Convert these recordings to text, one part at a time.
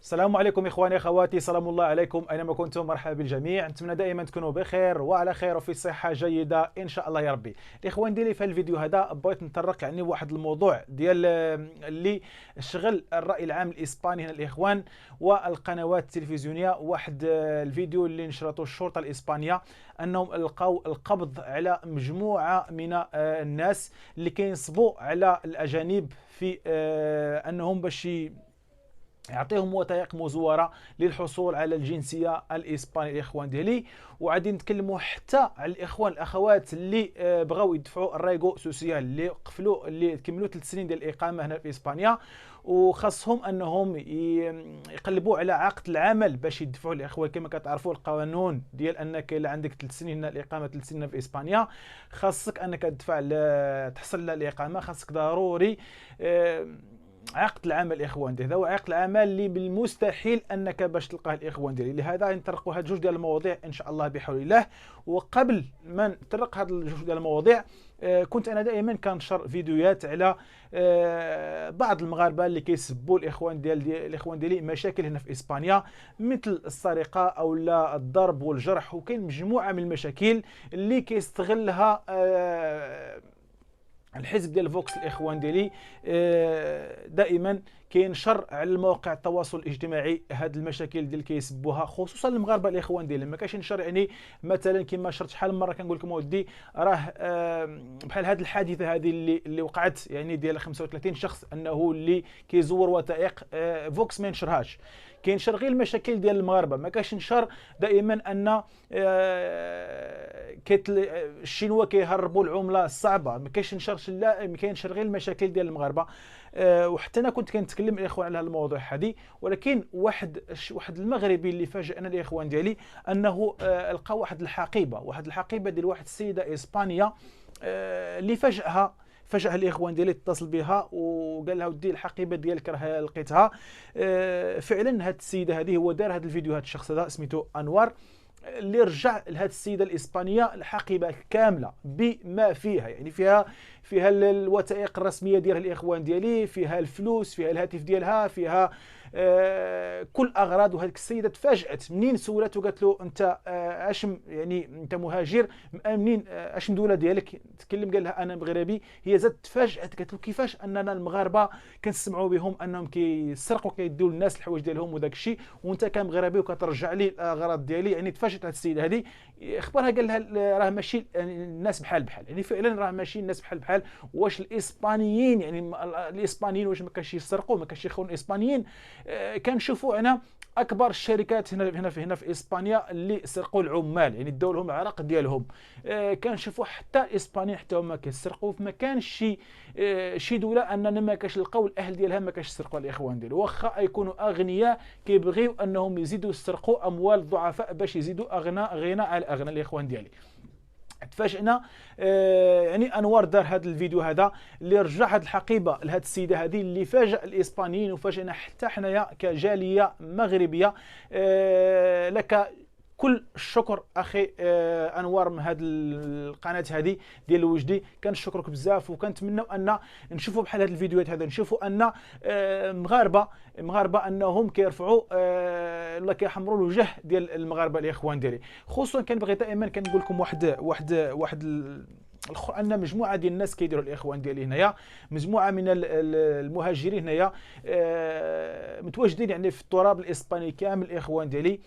السلام عليكم اخواني اخواتي، سلام الله عليكم اينما كنتم، مرحبا بالجميع. نتمنى دائما تكونوا بخير وعلى خير وفي صحه جيده ان شاء الله يا ربي. الاخوان ديالي في الفيديو هذا بغيت نطرق واحد الموضوع ديال اللي شغل الراي العام الاسباني هنا الاخوان والقنوات التلفزيونيه. واحد الفيديو اللي نشرته الشرطه الاسبانيه انهم لقاو القبض على مجموعه من الناس اللي كينصبوا على الاجانب في انهم باش يعطيهم وثائق مزوره للحصول على الجنسيه الاسبانيه الاخوان ديالي. وغادي نتكلموا حتى على الاخوان الاخوات اللي بغاو يدفعوا الريغو سوسيال، اللي قفلوا اللي كملوا 3 سنين ديال الاقامه هنا في اسبانيا، وخاصهم انهم يقلبوا على عقد العمل باش يدفعوا الاخوان. كما كتعرفوا القانون ديال انك الا عندك 3 سنين هنا الاقامه 3 سنين في اسبانيا خاصك انك تدفع تحصل على الاقامه، خاصك ضروري عقد العمل الاخوان ديالي. هذا هو عقد العمل اللي بالمستحيل انك باش تلقاه الاخوان ديالي. لهذا نطرقوا هاد جوج ديال المواضيع ان شاء الله بحول الله. وقبل ما نطرق هاد الجوج ديال المواضيع كنت انا دائما كنشر فيديوهات على بعض المغاربه اللي كيسبوا الاخوان ديالي مشاكل هنا في اسبانيا، مثل السرقه او لا الضرب والجرح. وكاين مجموعه من المشاكل اللي كيستغلها الحزب ديال فوكس الاخوان ديالي دائما كينشر على المواقع التواصل الاجتماعي هاد المشاكل ديال كيسبوها، خصوصا المغاربه الاخوان ديالي. ما كاينش نشر مثلا كما شرت شحال من مره كنقول لكم ودي راه بحال هاد الحادثه هذه اللي وقعت ديال 35 شخص انه اللي كيزور وثائق، فوكس ما ينشرهاش، كينشر غير المشاكل ديال المغاربه. ما كاينش نشر دائما ان الشينوا كيهربوا العمله الصعبه. ما كاينش نشر، لا، ما كاينش غير المشاكل ديال المغاربه. وحتى انا كنت كنتكلم الاخوان على هذا الموضوع هذه، ولكن واحد المغربي اللي فاجئنا الاخوان ديالي انه لقى واحد الحقيبه ديال واحد السيده اسبانيه اللي فاجئها الاخوان ديالي، اتصل بها وقال لها ودي الحقيبه ديالك راه لقيتها. فعلا هاد السيده هذه هو دار هاد الفيديو، هاد الشخص هذا سميتو انوار، اللي رجع لهاد السيده الاسبانيه الحقيبه كامله بما فيها، فيها الوثائق الرسميه ديال الاخوان ديالي، فيها الفلوس، فيها الهاتف ديالها، فيها كل اغراض. وهذيك السيده تفاجات منين سولته وقالت له انت اش انت مهاجر منين، اش الدوله ديالك؟ تكلم قال لها انا مغربي. هي زادت تفاجات قالت له كيفاش اننا المغاربه كنسمعوا بهم انهم كيسرقوا كيديو للناس الحوايج ديالهم وداك الشيء، وانت كمغربي وكترجع لي الاغراض ديالي. تفاجات هذه السيده هذه. اخبرها قال لها راه ماشي الناس بحال فعلا راه ماشي الناس بحال. واش الاسبانيين الاسبانيين واش ما كانش يسرقوا، ما كانش يخونوا الاسبانيين؟ كنشوفوا هنا اكبر الشركات هنا في اسبانيا اللي سرقوا العمال، داو لهم العرق ديالهم. كنشوفوا حتى الاسبانيين حتى هما كيسرقوا. فما كانش شي دوله اننا ما كاش لقاو الاهل ديالها ما كاش يسرقوا الاخوان ديالو، واخا يكونوا اغنياء كيبغيو انهم يزيدوا يسرقوا اموال الضعفاء باش يزيدوا غنى على اغنى الاخوان ديالي. تفاجئنا انوار دار هذا الفيديو هذا اللي رجع هذه الحقيبه لهذه السيده هذه، اللي فاجأ الاسبانيين وفاجئنا حتى حنايا كجاليه مغربيه. لك كل الشكر اخي انوار من هذه القناه هذه ديال الوجدي، كنشكرك بزاف. وكنتمنوا ان نشوفوا بحال هذه الفيديوهات هذا، نشوفوا ان مغاربه انهم كيرفعوا ولا كيحمروا الوجه ديال المغاربه الاخوان ديالي. خصوصا كنبغي دائما كنقول لكم واحد ان مجموعه ديال الناس كيديروا الاخوان ديالي هنايا، مجموعه من المهاجرين هنايا متواجدين في التراب الاسباني كامل الاخوان ديالي.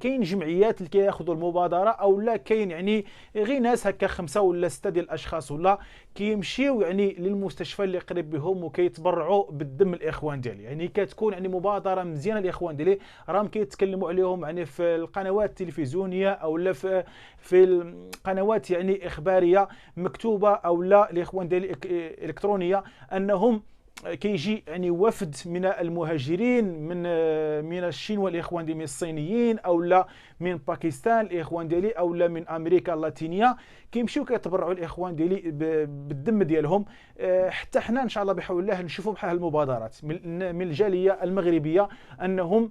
كاين جمعيات اللي كياخذوا المبادره، او لا كاين غير ناس هكا 5 ولا 6 ديال الاشخاص ولا كيمشيو للمستشفى اللي قريب بهم وكيتبرعوا بالدم الاخوان ديالي. كتكون مبادره مزيانه الاخوان ديالي، راهم كيتكلموا عليهم في القنوات التلفزيونيه او لا في القنوات اخباريه مكتوبه او لا الاخوان ديالي الكترونيه، انهم كيجي وفد من المهاجرين من الصين والاخوان ديالي، من الصينيين او لا من باكستان الاخوان ديالي او لا من امريكا اللاتينيه، كيمشيو كيتبرعوا الاخوان ديالي بالدم ديالهم. حتى حنا ان شاء الله بحول الله نشوفوا بحال المبادرات من الجاليه المغربيه انهم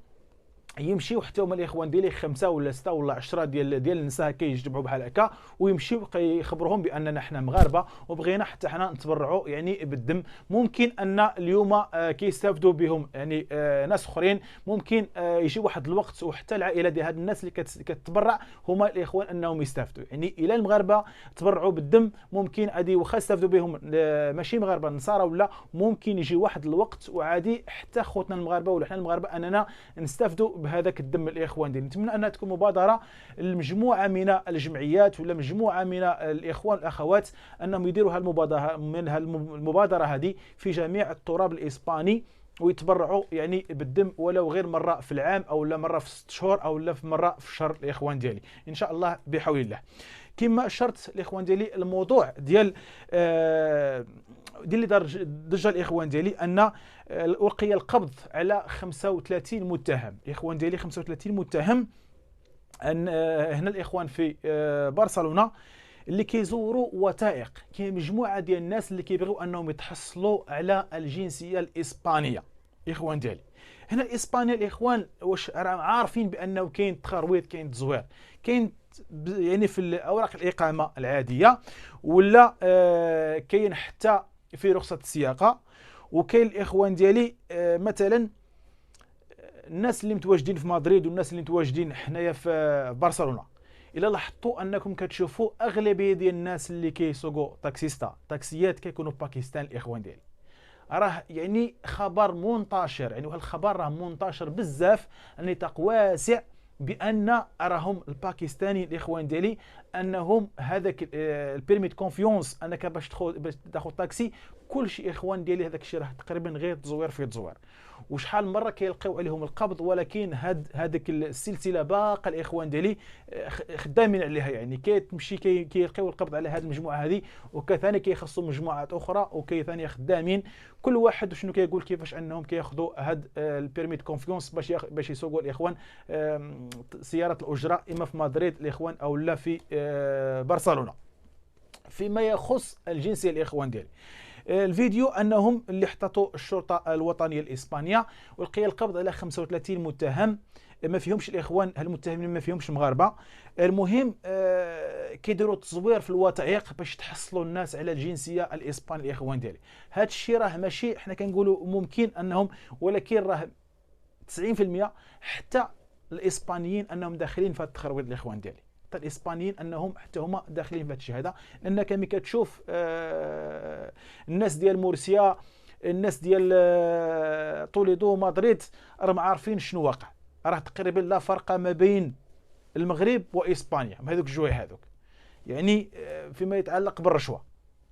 يمشيو حتى هما الاخوان ديالي 5 ولا 6 ولا 10 ديال النساء كيجتمعوا بحال هكا، ويمشيو يخبروهم باننا حنا مغاربه وبغينا حتى حنا نتبرعوا يعني بالدم. ممكن ان اليوم كيستافدوا بهم يعني ناس اخرين، ممكن يجي واحد الوقت وحتى العائله ديال هاد الناس اللي كتبرع هما الاخوان انهم يستافدوا. يعني الى المغاربه تبرعوا بالدم ممكن عادي واخا يستافدوا بهم ماشي مغاربه النصارى، ولا ممكن يجي واحد الوقت وعادي حتى خوتنا المغاربه ولا حنا المغاربه اننا نستافدوا بهذاك الدم الاخوان ديالنا. نتمنى انها تكون مبادره لمجموعه من الجمعيات ولا مجموعه من الاخوان والاخوات انهم يديروا المبادره هذه في جميع التراب الاسباني، ويتبرعوا يعني بالدم ولو غير مره في العام او لا مره في 6 شهور او لا مره في الشهر الاخوان ديالي ان شاء الله بحول الله. كما اشرت الاخوان ديالي الموضوع ديال اللي ضج الاخوان ديالي ان القي القبض على 35 متهم. الاخوان ديالي 35 متهم ان هنا الاخوان في برشلونه اللي كيزوروا وثائق. كاين مجموعه ديال الناس اللي كيبغيو انهم يتحصلوا على الجنسيه الاسبانيه. اخوان ديالي هنا الاسبانيا الاخوان واش عارفين بانه كاين تخرويط، كاين تزوير، كاين يعني في اوراق الاقامه العاديه، ولا كاين حتى في رخصه السياقه. وكاين الاخوان ديالي مثلا الناس اللي متواجدين في مدريد والناس اللي متواجدين حنايا في برشلونه، الا لاحظتوا انكم كتشوفوا اغلبيه ديال الناس اللي كيسوقوا تاكسيات كيكونوا في باكستان. الاخوان ديالي راه يعني خبر منتشر، يعني الخبر راه منتشر بزاف على نطاق واسع بان راهم الباكستاني الاخوان ديالي انهم هذاك البيرميت كونفيونس انك باش تاخذ تاكسي كل شيء. اخوان ديالي هذاك الشيء راه تقريبا غير تزوير في تزوير، وشحال مره كيلقيو عليهم القبض، ولكن هذيك السلسله باقه الاخوان ديالي خدامين عليها. يعني كتمشي كيلقيو القبض على هذه المجموعه هذه، وكثاني كيخصوا مجموعات اخرى وكثاني خدامين كل واحد شنو كيقول كيفاش انهم كياخذوا هذا البيرميت كونفيونس باش يسوقوا الاخوان سياره الاجره اما في مدريد الاخوان او لا في برشلونه. فيما يخص الجنسيه الاخوان ديالي الفيديو انهم اللي احتطوا الشرطه الوطنيه الاسبانيه والقي القبض على 35 متهم، ما فيهمش الاخوان المتهمين ما فيهمش مغاربه. المهم كيديروا تصوير في الوثائق باش تحصلوا الناس على الجنسيه الاسبانيه. الاخوان ديالي هذا الشيء راه ماشي حنا كنقولوا ممكن انهم، ولكن راه 90% حتى الاسبانيين انهم داخلين في هذا التخرويط. الاخوان ديالي حتى الاسبانيين انهم حتى هما داخلين في هذا الشيء هذا، لانك ملي كتشوف الناس ديال مورسيا، الناس ديال طوليدو مدريد راهم عارفين شنو واقع. راه تقريبا لا فرق ما بين المغرب واسبانيا هذوك الجوي هذوك، يعني فيما يتعلق بالرشوه.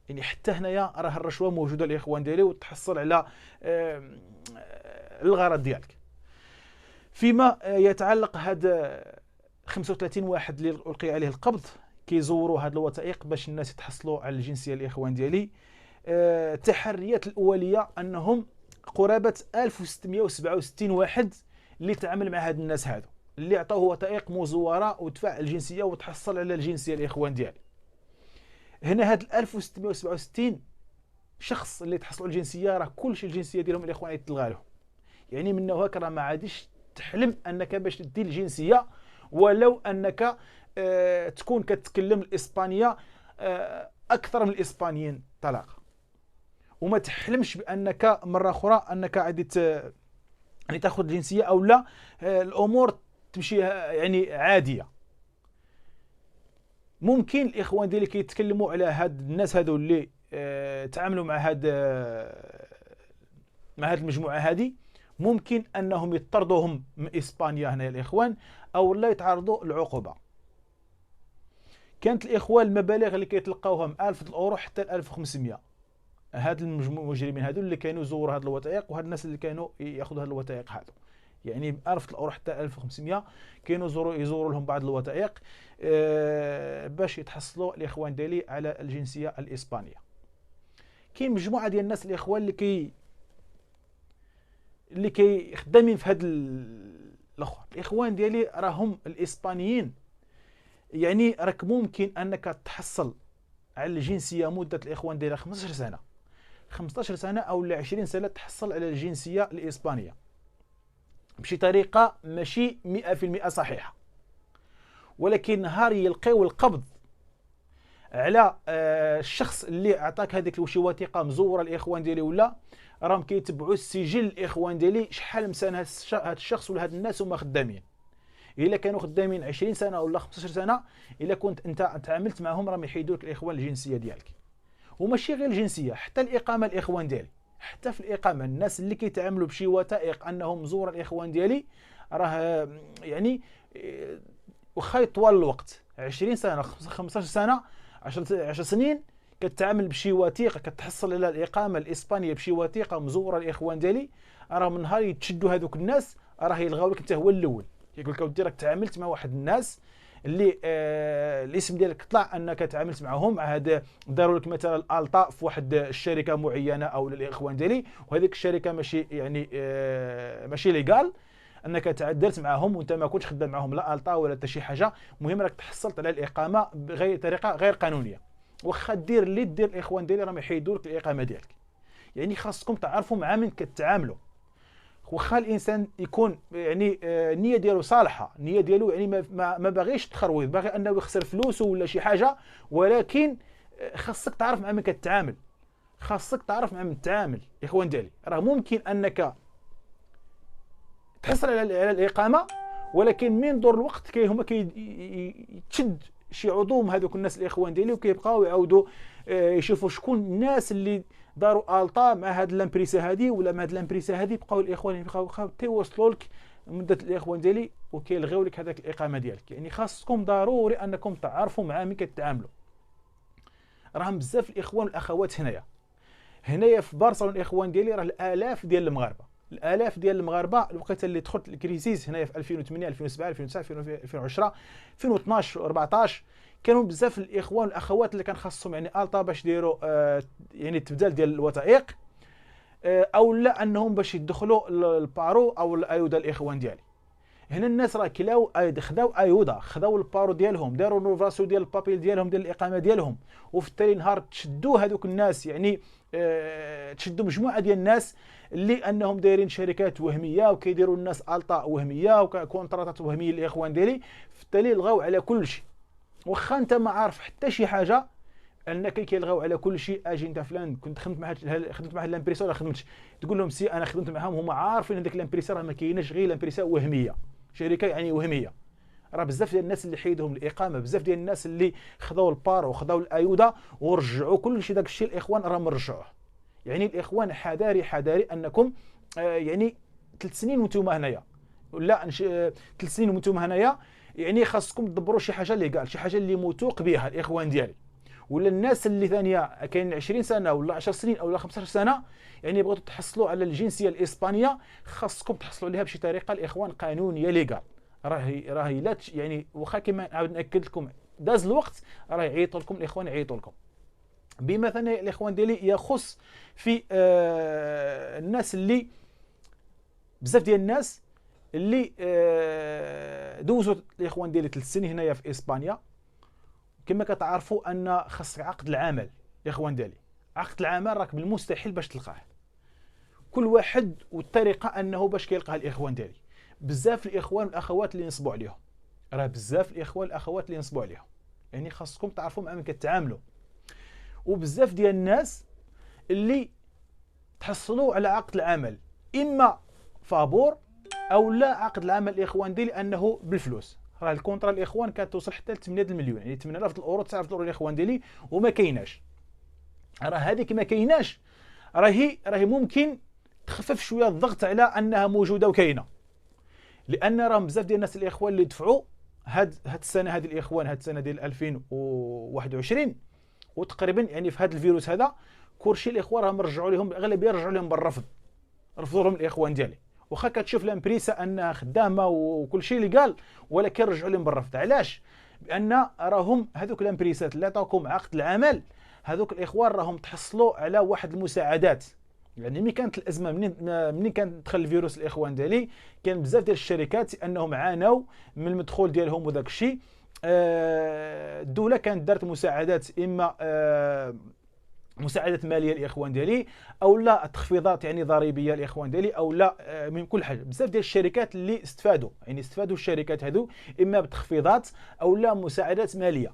يعني حتى هنايا راه الرشوه موجوده الاخوان ديالي وتحصل على الغرض ديالك. فيما يتعلق هذا 35 واحد اللي ألقي عليه القبض كيزوروا هاد الوثائق باش الناس يتحصلوا على الجنسيه. الاخوان ديالي التحريات الاوليه انهم قرابه 1667 واحد اللي تعامل مع هاد الناس هادو اللي عطاوه وثائق مزوره ودفع الجنسيه وتحصل على الجنسيه. الاخوان ديالي هنا هاد 1667 شخص اللي تحصلوا على الجنسيه راه كلشي الجنسيه ديالهم الاخوان يتلغى لهم. يعني من هكا راه ما عادش تحلم انك باش تدي الجنسيه ولو انك تكون كتكلم الاسبانيه اكثر من الاسبانيين طلاقه، وما تحلمش بانك مره اخرى انك عادي يعني تاخذ الجنسيه او لا. الامور تمشي يعني عاديه. ممكن الاخوان ديالي كيتكلموا على هاد الناس هادو اللي تعاملوا مع هاد المجموعه هذه، ممكن انهم يطردوهم من اسبانيا هنا الاخوان او لا يتعرضوا للعقوبه. كانت الاخوان المبالغ اللي كيتلقاوها من 1000 الاورو حتى 1500. هاد المجرمين هادو اللي كانوا يزوروا هاد الوثائق وهاد الناس اللي كانوا ياخذوا هاد الوثائق هادو، يعني ب 1000 الاورو حتى 1500 كانوا يزوروا لهم بعض الوثائق باش يتحصلوا الاخوان ديالي على الجنسيه الاسبانيه. كاين مجموعه ديال الناس الاخوان اللي خدامين في هاد الاخر. الاخوان ديالي راهم الاسبانيين، يعني راك ممكن انك تحصل على الجنسيه مده الاخوان ديالي 15 سنه او 20 سنه تحصل على الجنسيه الاسبانيه. بشي طريقه ماشي 100% صحيحه، ولكن نهار يلقيو القبض على الشخص اللي عطاك هذيك شي وثيقه مزوره الاخوان ديالي، ولا راهم كيتبعوا السجل الاخوان ديالي شحال من سنه هذا الشخص ولا هاد الناس هما خدامين. الا كانوا خدامين 20 سنه ولا 15 سنه، الا كنت انت تعاملت معهم راهم يحيدوا لك الاخوان الجنسيه ديالك. وماشي غير الجنسيه، حتى الاقامه الاخوان ديالي، حتى في الاقامه الناس اللي كيتعاملوا بشي وثائق انهم مزور الاخوان ديالي راه يعني واخا طوال الوقت 20 سنه 15 سنه 10 سنين كتعامل بشي وثيقه، كتحصل على الاقامه الاسبانيه بشي وثيقه مزوره الاخوان ديالي، راه من نهار يتشدوا هذوك الناس راه يلغاو لك انت هو الاول. يقول لك اودي راك تعاملت مع واحد الناس اللي الاسم ديالك طلع انك تعاملت معهم، مع هذا داروا لك مثلا الطا في واحد الشركه معينه او الاخوان ديالي، وهذيك الشركه ماشي يعني ماشي ليغال انك تعدلت معهم وانت ما كنتش خدام معهم لا الطا ولا حتى شي حاجه، المهم راك تحصلت على الاقامه بغير طريقه غير قانونيه. واخا دير اللي دير الاخوان ديالي راهم يحيدوا لك الاقامه ديالك. يعني خاصكم تعرفوا مع من كتعاملوا. واخا الانسان يكون يعني النيه ديالو صالحه، النيه ديالو يعني ما باغيش تخرويض، باغي انه يخسر فلوسه ولا شي حاجه، ولكن خاصك تعرف مع من كتعامل، خاصك تعرف مع من تتعامل. اخوان ديالي راه ممكن انك تحصل على الاقامه، ولكن من دور الوقت هما كيتشد شي عضو من هذوك الناس الاخوان ديالي وكيبقاو يعاودوا يشوفوا شكون الناس اللي داروا الطا مع هاد الامبريسا هادي ولا مع هاد الامبريسا هادي، بقاو الاخوان يبقاو تيوصلوا لك مده الاخوان ديالي وكيلغيو لك هذاك الاقامه ديالك. يعني خاصكم ضروري انكم تعرفوا مع مين كتعاملوا. راهم بزاف الاخوان والاخوات هنايا في برشلونه الاخوان ديالي راه الالاف ديال المغاربه، الالاف ديال المغاربه الوقت اللي دخلت الكريزيس هنايا في 2008 2007 2009 2010 2012 14 كانوا بزاف الاخوان والاخوات اللي كان خاصهم يعني الطا باش يديروا يعني التبدال ديال الوثائق او لا انهم باش يدخلوا البارو او الايودا الاخوان ديالي. هنا الناس راه كلاو خداو ايودا، خداو البارو ديالهم، داروا نوفاسيو ديال البابيل ديالهم ديال الاقامه ديالهم، وفي التالي نهار تشدوا هذوك الناس يعني تشدوا مجموعه ديال الناس اللي انهم دايرين شركات وهميه وكيديروا الناس الطا وهميه وكونتراتات وهميه للاخوان ديالي، في التالي لغاو على كل شيء. واخا انت ما عارف حتى شي حاجه انك كيلغاو على كل شيء. اجي انت فلان كنت خدمت مع هاد الامبريسور، خدمتش، تقول لهم سي انا خدمت معاهم، هما عارفين هذيك الامبريسور ما كايناش غير الامبريسور وهميه، شركه يعني وهميه. راه بزاف ديال الناس اللي حيدهم الاقامه، بزاف ديال الناس اللي خذاو البار وخذاو الايودا ورجعوا كل شيء، داك الشيء الاخوان راه مرجعوه. يعني الاخوان حذاري انكم يعني 3 سنين وانتم هنايا ولا 3 سنين وانتم هنايا، يعني خاصكم تدبروا شي حاجه اللي قال شي حاجه اللي موثوق بها الاخوان ديالي، ولا الناس اللي ثانيه كاين 20 سنه ولا 10 سنين او 15 سنه يعني بغيتوا تحصلوا على الجنسيه الاسبانيه، خاصكم تحصلوا عليها بشي طريقه الاخوان قانونيه ليغال. راهي لا يعني واخا كما نعاود ناكد لكم داز الوقت راه يعيطوا لكم الاخوان، يعيطوا لكم. بما ثاني الاخوان ديالي يخص في الناس اللي بزاف ديال الناس اللي دوزوا الاخوان ديالي 3 سنين هنايا في اسبانيا. كما كتعرفوا ان خاص عقد العمل الاخوان ديالي، عقد العمل راك بالمستحيل باش تلقاه، كل واحد والطريقه انه باش كيلقاها الاخوان ديالي. بزاف الاخوان والاخوات اللي نصبوا عليهم، راه بزاف الاخوان والاخوات اللي نصبوا عليهم، يعني خاصكم تعرفوا مع من كتعاملوا. وبزاف ديال الناس اللي تحصلوا على عقد العمل اما فابور او لا عقد العمل الاخوان ديالي انه بالفلوس. راه الكونترا الاخوان كانت توصل حتى ل 8 المليون، يعني 8000 الاورو 9000 الاورو الاخوان ديالي، وما كايناش. راه هذيك ما كايناش، راهي ممكن تخفف شويه الضغط على انها موجوده وكاينه، لان راه بزاف ديال الناس الاخوان اللي دفعوا هاد السنه هذه الاخوان هاد السنه ديال 2021 وتقريبا يعني في هذا الفيروس هذا كلشي الاخوان راهم رجعوا لهم اغلبيه رجعوا لهم بالرفض، رفضوا لهم الاخوان ديالي. واخا كتشوف الامبريسا انها خدامه وكل شيء اللي قال، ولكن رجعوا لهم بالرفض. علاش؟ بان راهم هذوك الامبريسات اللي عطاوكم عقد العمل، هذوك الاخوان راهم تحصلوا على واحد المساعدات. يعني ملي كانت الازمه منين كان دخل الفيروس الاخوان ديالي، كان بزاف ديال الشركات انهم عانوا من المدخول ديالهم وداك الشيء. الدوله كانت دارت مساعدات، اما مساعدات ماليه الاخوان ديالي، او لا تخفيضات يعني ضريبيه الاخوان ديالي، او لا من كل حاجه. بزاف ديال الشركات اللي استفادوا، يعني استفادوا الشركات هذو اما بتخفيضات او لا مساعدات ماليه.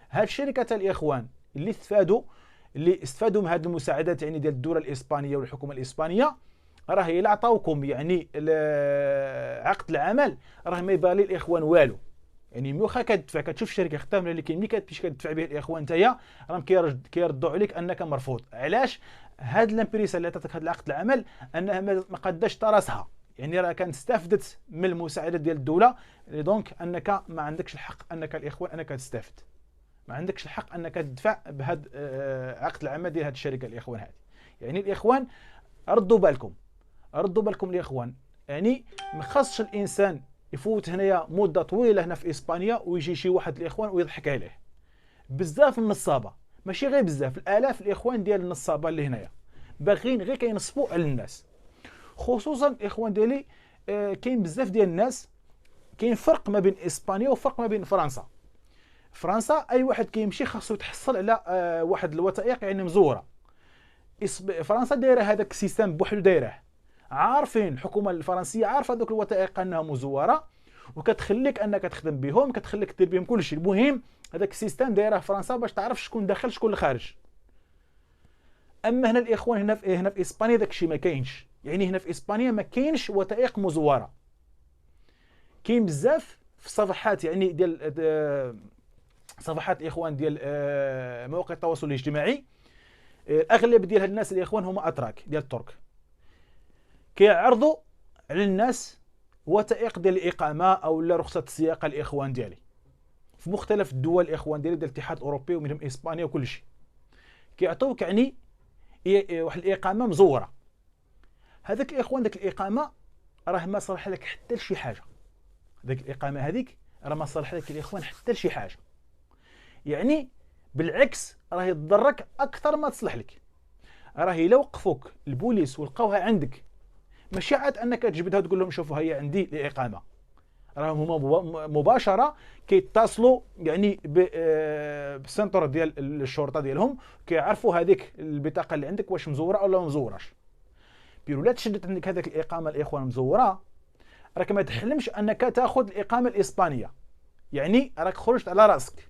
هاد الشركات الاخوان اللي استفادوا من هذه المساعدات يعني ديال الدوله الاسبانيه والحكومه الاسبانيه، راه الا عطاوكم يعني عقد العمل راه ما يبالي الاخوان والو. يعني واخا كتدفع، كتشوف الشركه خدامه اللي كاين، ملي كتمشي كتدفع به الاخوان نتايا راهم كيردوا عليك انك مرفوض. علاش؟ هاد الامبريسا اللي عطاتك هاد العقد العمل انها ما قداش راسها، يعني راه كانت استفدت من المساعدات ديال الدوله، دونك انك ما عندكش الحق انك الاخوان انك تستافد، ما عندكش الحق انك تدفع بهاد عقد العمل ديال هاد الشركه الاخوان هذه. يعني الاخوان ردوا بالكم، ردوا بالكم الاخوان. يعني ما خاصش الانسان يفوت هنايا مده طويله هنا في اسبانيا ويجي شي واحد الاخوان ويضحك عليه. بزاف النصابه، ماشي غير بزاف، الالاف الاخوان ديال النصابه اللي هنايا باغيين غير كينصبوا على الناس. خصوصا الاخوان ديالي كاين بزاف ديال الناس، كاين فرق ما بين اسبانيا وفرق ما بين فرنسا. فرنسا اي واحد كيمشي خاصو يتحصل على واحد الوثائق يعني مزوره. فرنسا دايره هذاك السيستم بوحدو، دايره عارفين الحكومه الفرنسيه عارفه دوك الوثائق انها مزوره، وكتخليك انك تخدم بهم، كتخليك دير بهم كل شيء. المهم هذاك السيستم دايره فرنسا باش تعرف شكون داخل شكون اللي خارج. اما هنا الاخوان هنا في اسبانيا داك الشيء ما كاينش. يعني هنا في اسبانيا ما كاينش وثائق مزوره. كاين بزاف في صفحات يعني ديال صفحات الاخوان ديال مواقع التواصل الاجتماعي، الاغلب ديال هاد الناس الاخوان هما اتراك ديال الترك، كيعرضوا على الناس وثائق ديال الاقامه او لا رخصه السياقه الاخوان ديالي في مختلف الدول الاخوان ديالي ديال الاتحاد الاوروبي ومنهم اسبانيا وكل شيء. كيعطوك يعني واحد الاقامه مزوره. هذاك الاخوان داك الاقامه راه ما صالح لك حتى لشي حاجه. داك الاقامه هذيك راه ما صالح لك الاخوان حتى لشي حاجه. يعني بالعكس راه يضرك اكثر ما تصلح لك. راه الا وقفوك البوليس ولقاوها عندك، ماشي عاد انك تجبدها وتقول لهم شوفوا هي عندي الاقامه، راهم هما مباشره كيتصلوا يعني بالسنتر ديال الشرطه ديالهم، كيعرفوا هذيك البطاقه اللي عندك واش مزوره او لا ما مزوراش. بيرو لا تشدت عندك هذاك الاقامه الاخوان مزوره، راك ما تحلمش انك تاخذ الاقامه الاسبانيه، يعني راك خرجت على راسك.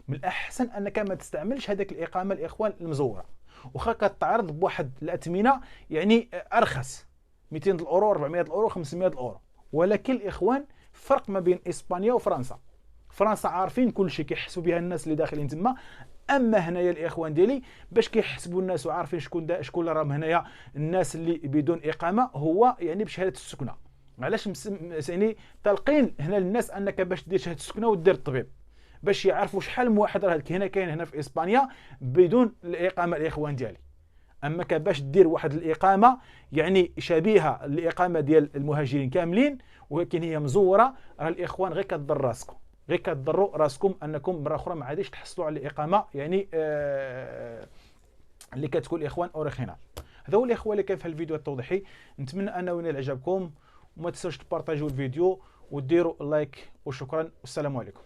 من الاحسن انك ما تستعملش هذاك الاقامه الاخوان المزوره، وخا كتعرض بواحد الاثمنه يعني ارخص 200 الاورو 400 الاورو 500 الاورو. ولكن الاخوان فرق ما بين اسبانيا وفرنسا. فرنسا عارفين كل شيء، كيحسوا بها الناس اللي داخلين تما. اما هنايا الاخوان ديالي باش كيحسبوا الناس وعارفين شكون راهم هنايا الناس اللي بدون اقامه، هو يعني بشهاده السكنه. علاش يعني تلقين هنا للناس انك باش دير شهاده السكنه ودير الطبيب، باش يعرفوا شحال من واحد راه هنا كاين هنا في اسبانيا بدون الاقامه الاخوان ديالي. اما باش دير واحد الاقامه يعني شبيهه للاقامه ديال المهاجرين كاملين ولكن هي مزوره، راه الاخوان غير كتضر راسكم، غير كتضروا راسكم انكم مره اخرى ما عادش تحصلوا على الاقامه يعني اللي كتكون الاخوان اوريجينال. هذا هو الاخوان اللي كان في الفيديو التوضيحي. نتمنى انه ينال اعجابكم، وما تنسوش تبارطاجيو الفيديو وديروا لايك، وشكرا والسلام عليكم.